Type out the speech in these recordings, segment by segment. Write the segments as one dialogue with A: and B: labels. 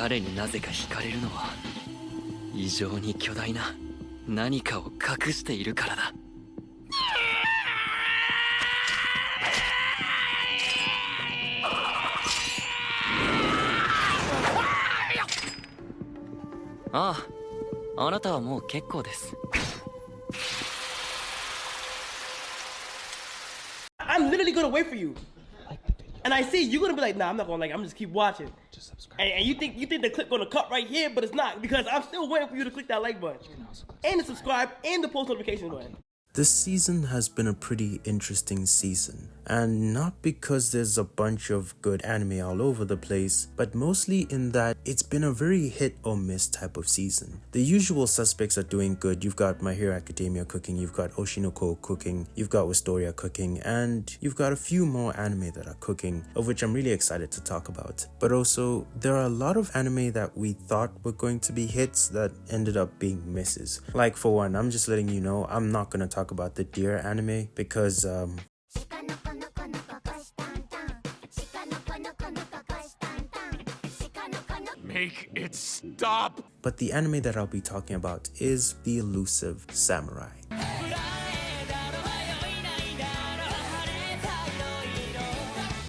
A: 彼になぜか惹かれるのは異常に巨大な何かを隠しているからだ。ああ、あなたはもう結構です。
B: I'm literally gonna wait for you. And I see you're gonna be like, nah, I'm not gonna like it. I'm just keep watching.
C: Just subscribe.
B: And you think the clip gonna cut right here, but it's not, because I'm still waiting for you to click that like button. And the subscribe and the post notification button.
C: This season has been a pretty interesting season, and not because there's a bunch of good anime all over the place, but mostly in that it's been a very hit or miss type of season. The usual suspects are doing good. You've got My Hero Academia cooking, you've got Oshinoko cooking, you've got Wistoria cooking, and you've got a few more anime that are cooking, of which I'm really excited to talk about. But also, there are a lot of anime that we thought were going to be hits that ended up being misses. Like for one, I'm just letting you know, I'm not gonna talk about the Deer anime because
D: Make it stop!
C: but the anime that I'll be talking about is The Elusive Samurai.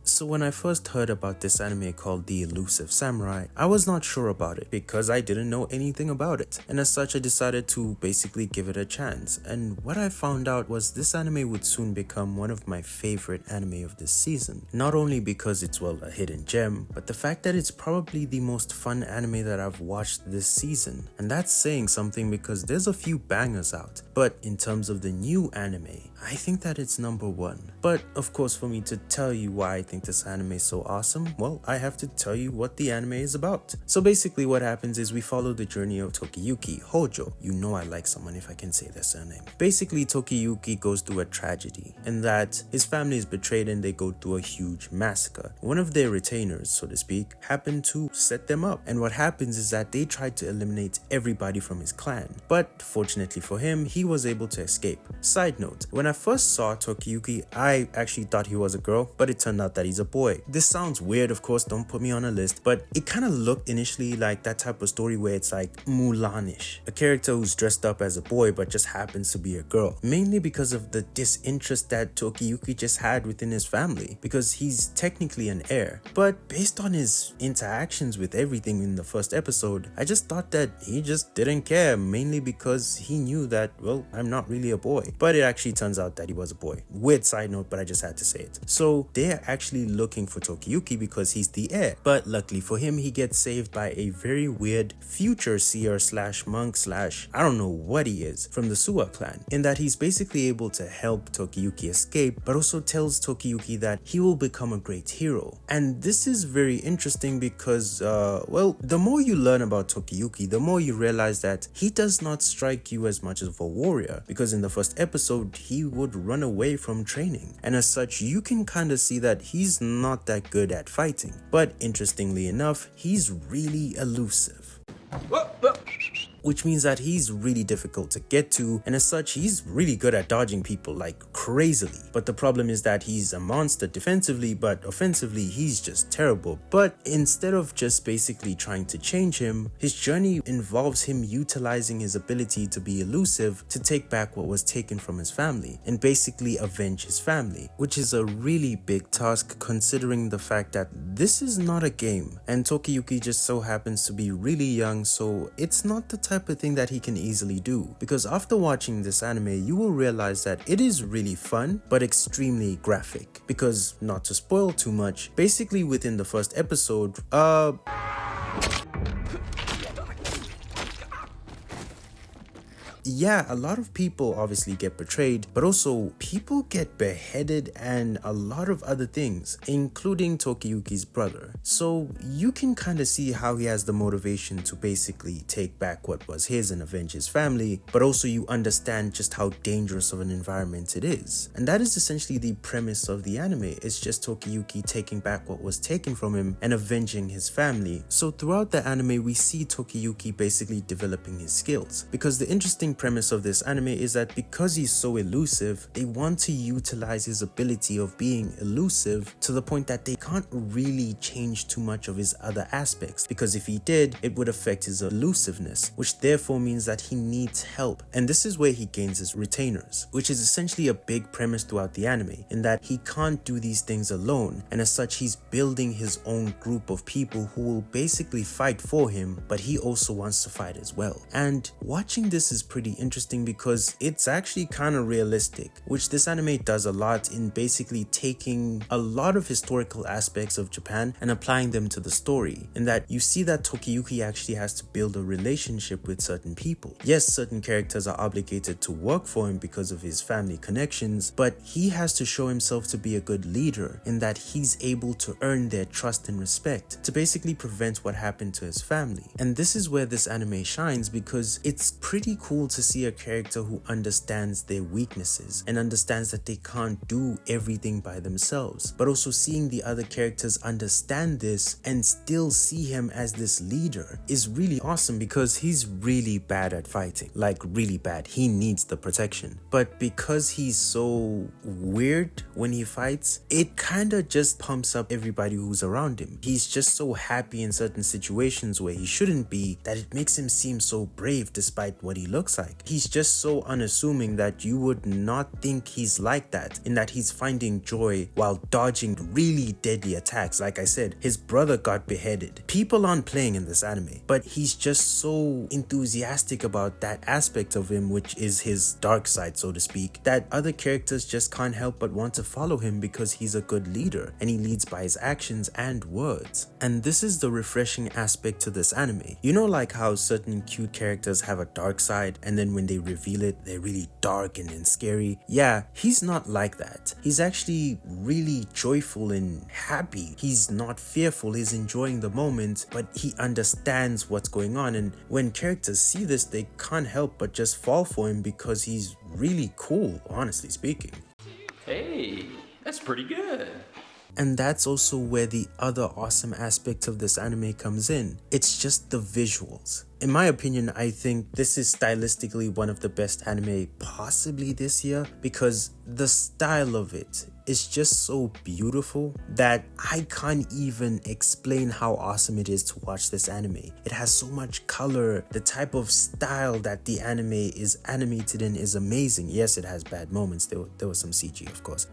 C: So when I first heard about this anime called The Elusive Samurai, I was not sure about it because I didn't know anything about it, and as such I decided to basically give it a chance. And what I found out was this anime would soon become one of my favorite anime of this season, not only because it's, well, a hidden gem, but the fact that it's probably the most fun anime that I've watched this season. And that's saying something because there's a few bangers out, but in terms of the new anime, I think that it's number one. But of course, for me to tell you why I think this anime is so awesome, well, I have to tell you what the anime is about. So basically what happens is we follow the journey of Tokiyuki, Hojo. You know I like someone if I can say their surname. Basically, Tokiyuki goes through a tragedy in that his family is betrayed and they go through a huge massacre. One of their retainers, so to speak, happened to set them up. And what happens is that they tried to eliminate everybody from his clan. But fortunately for him, he was able to escape. Side note, when I first saw Tokiyuki, I actually thought he was a girl, but it turned out that he's a boy. This sounds weird, of course, don't put me on a list, but it kind of looked initially like that type of story where it's like Mulanish, a character who's dressed up as a boy but just happens to be a girl, mainly because of the disinterest that Tokiyuki just had within his family, because he's technically an heir. But based on his interactions with everything in the first episode, I just thought that he just didn't care, mainly because he knew that, well, I'm not really a boy. But it actually turns out that he was a boy. Weird side note, but I just had to say it. So they're actually looking for Tokiyuki because he's the heir, but luckily for him, he gets saved by a very weird future seer slash monk slash I don't know what he is from the Suwa clan, in that he's basically able to help Tokiyuki escape, but also tells Tokiyuki that he will become a great hero. And this is very interesting because well, the more you learn about Tokiyuki, the more you realize that he does not strike you as much of a warrior, because in the first episode he would run away from training, and as such you can kind of see that he's not that good at fighting. But interestingly enough, he's really elusive, which means that he's really difficult to get to, and as such he's really good at dodging people like crazily. But the problem is that he's a monster defensively, but offensively he's just terrible. But instead of just basically trying to change him, his journey involves him utilizing his ability to be elusive to take back what was taken from his family and basically avenge his family, which is a really big task considering the fact that this is not a game and Tokiyuki just so happens to be really young, so it's not the type of thing that he can easily do. Because after watching this anime, you will realize that it is really fun but extremely graphic. Because not to spoil too much, basically within the first episode, yeah, a lot of people obviously get betrayed, but also people get beheaded and a lot of other things, including Tokiyuki's brother. So you can kind of see how he has the motivation to basically take back what was his and avenge his family, but also you understand just how dangerous of an environment it is. And that is essentially the premise of the anime. It's just Tokiyuki taking back what was taken from him and avenging his family. So throughout the anime, we see Tokiyuki basically developing his skills, because the interesting premise of this anime is that because he's so elusive, they want to utilize his ability of being elusive to the point that they can't really change too much of his other aspects, because if he did, it would affect his elusiveness, which therefore means that he needs help. And this is where he gains his retainers, which is essentially a big premise throughout the anime, in that he can't do these things alone, and as such he's building his own group of people who will basically fight for him, but he also wants to fight as well. And watching this is pretty interesting because it's actually kind of realistic, which this anime does a lot in basically taking a lot of historical aspects of Japan and applying them to the story, in that you see that Tokiyuki actually has to build a relationship with certain people. Yes, certain characters are obligated to work for him because of his family connections, but he has to show himself to be a good leader, in that he's able to earn their trust and respect to basically prevent what happened to his family. And this is where this anime shines, because it's pretty cool to see a character who understands their weaknesses and understands that they can't do everything by themselves, but also seeing the other characters understand this and still see him as this leader is really awesome, because he's really bad at fighting, like really bad. He needs the protection, but because he's so weird when he fights, it kind of just pumps up everybody who's around him. He's just so happy in certain situations where he shouldn't be that it makes him seem so brave despite what he looks like. He's just so unassuming that you would not think he's like that, in that he's finding joy while dodging really deadly attacks. Like I said, his brother got beheaded. People aren't playing in this anime, but he's just so enthusiastic about that aspect of him, which is his dark side, so to speak, that other characters just can't help but want to follow him because he's a good leader and he leads by his actions and words. And this is the refreshing aspect to this anime. You know, like how certain cute characters have a dark side and then when they reveal it, they're really dark and then scary? Yeah, he's not like that. He's actually really joyful and happy. He's not fearful, he's enjoying the moment, but he understands what's going on. And when characters see this, they can't help but just fall for him because he's really cool, honestly speaking.
A: Hey, that's pretty good.
C: And that's also where the other awesome aspect of this anime comes in. It's just the visuals. In my opinion, I think this is stylistically one of the best anime possibly this year, because the style of it is just so beautiful that I can't even explain how awesome it is to watch this anime. It has so much color. The type of style that the anime is animated in is amazing. Yes, it has bad moments. There was some CG, of course.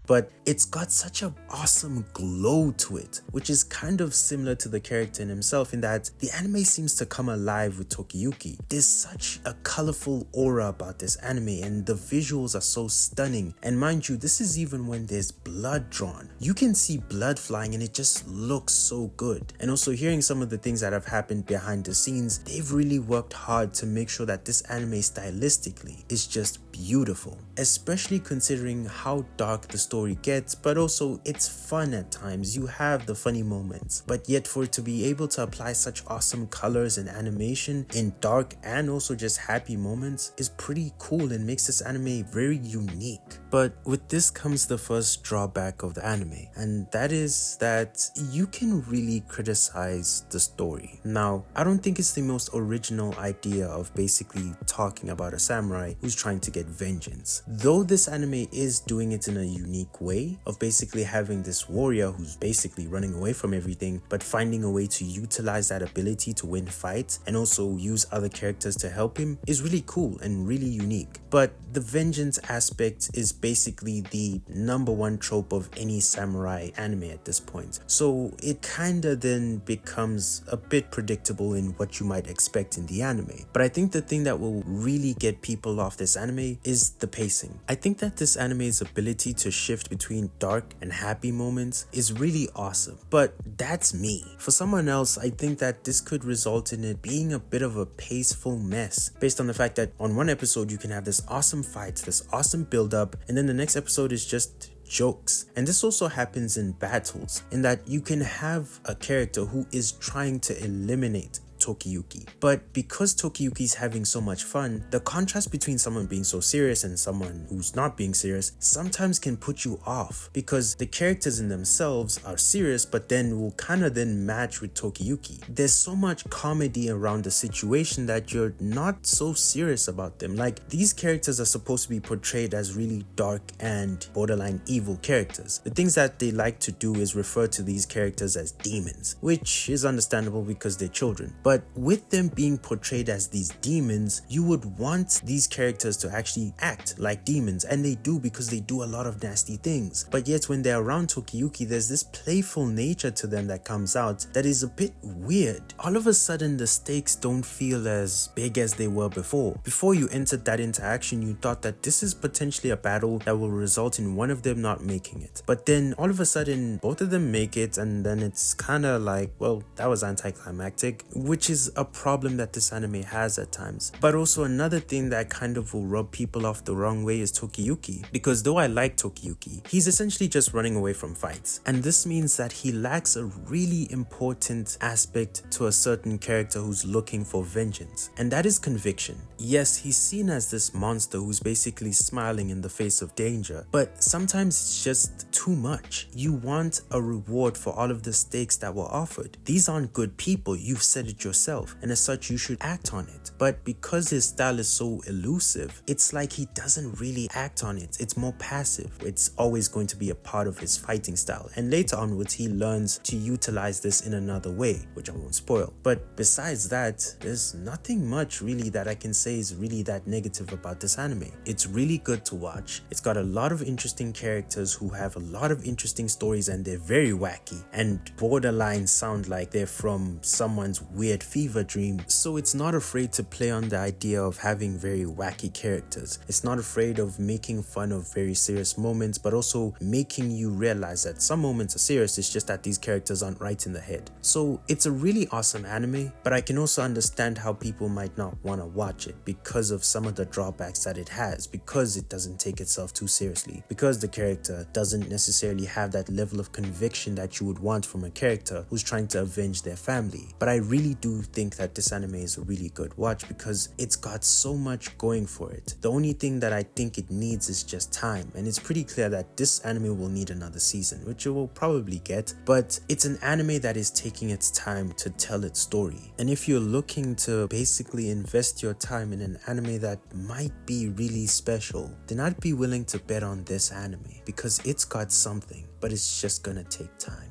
C: But it's got such an awesome glow to it, which is kind of similar to the character in himself, in that the anime seems to come alive with Tokiyuki. There's such a colorful aura about this anime and the visuals are so stunning. And mind you, this is even when there's blood drawn. You can see blood flying and it just looks so good. And also hearing some of the things that have happened behind the scenes, they've really worked hard to make sure that this anime stylistically is just beautiful, especially considering how dark the story gets, but also it's fun at times. You have the funny moments, but yet for it to be able to apply such awesome colors and animation in dark and also just happy moments is pretty cool and makes this anime very unique. But with this comes the first drawback of the anime, and that is that you can really criticize the story. Now, I don't think it's the most original idea of basically talking about a samurai who's trying to get vengeance, though this anime is doing it in a unique way of basically having this warrior who's basically running away from everything but finding a way to utilize that ability to win fights and also use other characters to help him is really cool and really unique. But the vengeance aspect is basically the #1 trope of any samurai anime at this point, so it kinda then becomes a bit predictable in what you might expect in the anime. But I think the thing that will really get people off this anime is the pacing. I think that this anime's ability to shift between dark and happy moments is really awesome, but that's me. For someone else, I think that this could result in it being a bit of a paceful mess, based on the fact that on one episode you can have this awesome fight, this awesome build up, and then the next episode is just jokes. And this also happens in battles, in that you can have a character who is trying to eliminate tokiyuki. But because tokiyuki's having so much fun, the contrast between someone being so serious and someone who's not being serious sometimes can put you off, because the characters in themselves are serious but then will kind of then match with tokiyuki. There's so much comedy around the situation that you're not so serious about them. Like, these characters are supposed to be portrayed as really dark and borderline evil characters. The things that they like to do is refer to these characters as demons, which is understandable because they're children. But with them being portrayed as these demons, you would want these characters to actually act like demons, and they do, because they do a lot of nasty things. But yet when they're around tokiyuki, there's this playful nature to them that comes out that is a bit weird. All of a sudden the stakes don't feel as big as they were before. Before you entered that interaction, you thought that this is potentially a battle that will result in one of them not making it. But then all of a sudden both of them make it, and then it's kind of like, well, that was anticlimactic, which is a problem that this anime has at times. But also another thing that kind of will rub people off the wrong way is tokiyuki, because though I like tokiyuki, he's essentially just running away from fights, and this means that he lacks a really important aspect to a certain character who's looking for vengeance, and that is conviction. Yes, he's seen as this monster who's basically smiling in the face of danger, but sometimes it's just too much. You want a reward for all of the stakes that were offered. These aren't good people, you've said it yourself, and as such you should act on it. But because his style is so elusive, it's like he doesn't really act on it. It's more passive. It's always going to be a part of his fighting style, and later onwards he learns to utilize this in another way, which I won't spoil. But besides that, there's nothing much really that I can say is really that negative about this anime. It's really good to watch. It's got a lot of interesting characters who have a lot of interesting stories, and they're very wacky and borderline sound like they're from someone's weird fever dream. So it's not afraid to play on the idea of having very wacky characters. It's not afraid of making fun of very serious moments, but also making you realize that some moments are serious, it's just that these characters aren't right in the head. So it's a really awesome anime, but I can also understand how people might not want to watch it because of some of the drawbacks that it has, because it doesn't take itself too seriously, because the character doesn't necessarily have that level of conviction that you would want from a character who's trying to avenge their family. But I really do think that this anime is a really good watch because it's got so much going for it. The only thing that I think it needs is just time, and it's pretty clear that this anime will need another season, which it will probably get, but it's an anime that is taking its time to tell its story. And if you're looking to basically invest your time in an anime that might be really special, then I'd be willing to bet on this anime because it's got something, but it's just gonna take time.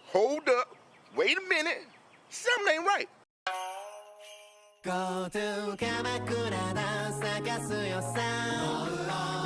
E: Hold up. Wait a minute. Something ain't right.
F: Go to 鎌倉ダンス探すよさ